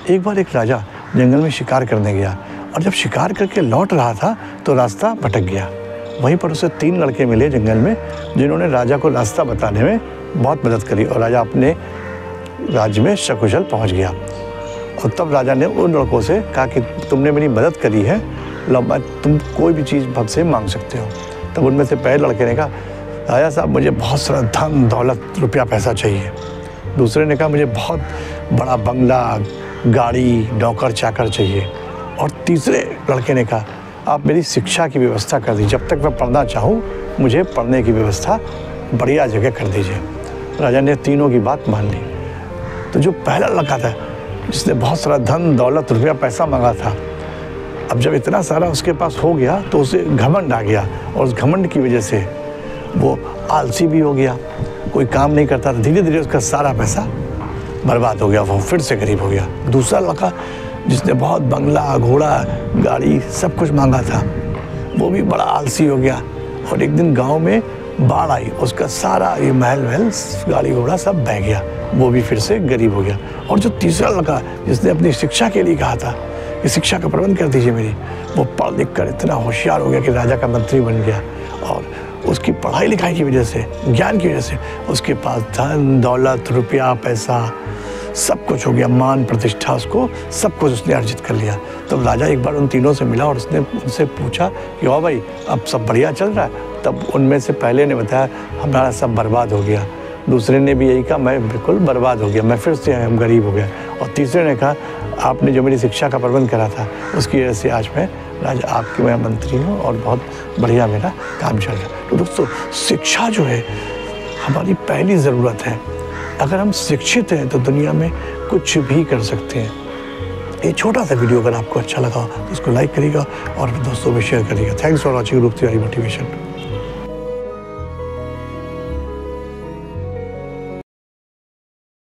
एक बार एक राजा जंगल में शिकार करने गया और जब शिकार करके लौट रहा था तो रास्ता भटक गया। वहीं पर उसे 3 लड़के मिले जंगल में, जिन्होंने राजा को रास्ता बताने में बहुत मदद करी और राजा अपने राज्य में सकुशल पहुंच गया। और तब राजा ने उन लड़कों से कहा कि तुमने मेरी मदद करी है, लो तुम कोई भी चीज़ मुझसे मांग सकते हो। तब उनमें से पहले लड़के ने कहा, राजा साहब मुझे बहुत सारा धन दौलत रुपया पैसा चाहिए। दूसरे ने कहा, मुझे बहुत बड़ा बंगला गाड़ी नौकर चाकर चाहिए। और तीसरे लड़के ने कहा, आप मेरी शिक्षा की व्यवस्था कर दीजिए, जब तक मैं पढ़ना चाहूँ मुझे पढ़ने की व्यवस्था बढ़िया जगह कर दीजिए। राजा ने तीनों की बात मान ली। तो जो पहला लड़का था जिसने बहुत सारा धन दौलत रुपया पैसा मांगा था, अब जब इतना सारा उसके पास हो गया तो उसे घमंड आ गया और उस घमंड की वजह से वो आलसी भी हो गया, कोई काम नहीं करता था। धीरे धीरे उसका सारा पैसा बर्बाद हो गया, वो फिर से गरीब हो गया। दूसरा लड़का जिसने बहुत बंगला घोड़ा गाड़ी सब कुछ मांगा था, वो भी बड़ा आलसी हो गया और एक दिन गांव में बाढ़ आई, उसका सारा ये महल वहल गाड़ी घोड़ा सब बह गया, वो भी फिर से गरीब हो गया। और जो तीसरा लड़का जिसने अपनी शिक्षा के लिए कहा था कि शिक्षा का प्रबंध कर दीजिए मेरी, वो पढ़ लिख कर इतना होशियार हो गया कि राजा का मंत्री बन गया। और उसकी पढ़ाई लिखाई की वजह से, ज्ञान की वजह से उसके पास धन दौलत रुपया पैसा सब कुछ हो गया, मान प्रतिष्ठा, उसको सब कुछ उसने अर्जित कर लिया। तब राजा एक बार उन तीनों से मिला और उसने उनसे पूछा कि हाँ भाई अब सब बढ़िया चल रहा है? तब उनमें से पहले ने बताया, हमारा सब बर्बाद हो गया। दूसरे ने भी यही कहा, मैं बिल्कुल बर्बाद हो गया, मैं फिर से हम गरीब हो गया। और तीसरे ने कहा, आपने जो मेरी शिक्षा का प्रबंध करा था उसकी वजह से आज मैं राजा आपके मैं मंत्री हूँ और बहुत बढ़िया मेरा काम चल रहा है। तो दोस्तों शिक्षा जो है हमारी पहली ज़रूरत है। अगर हम शिक्षित हैं तो दुनिया में कुछ भी कर सकते हैं। ये छोटा सा वीडियो अगर आपको अच्छा लगा तो उसको लाइक करिएगा और दोस्तों में शेयर करिएगा। थैंक्स फॉर वॉचिंग रूप तिवारी मोटिवेशन।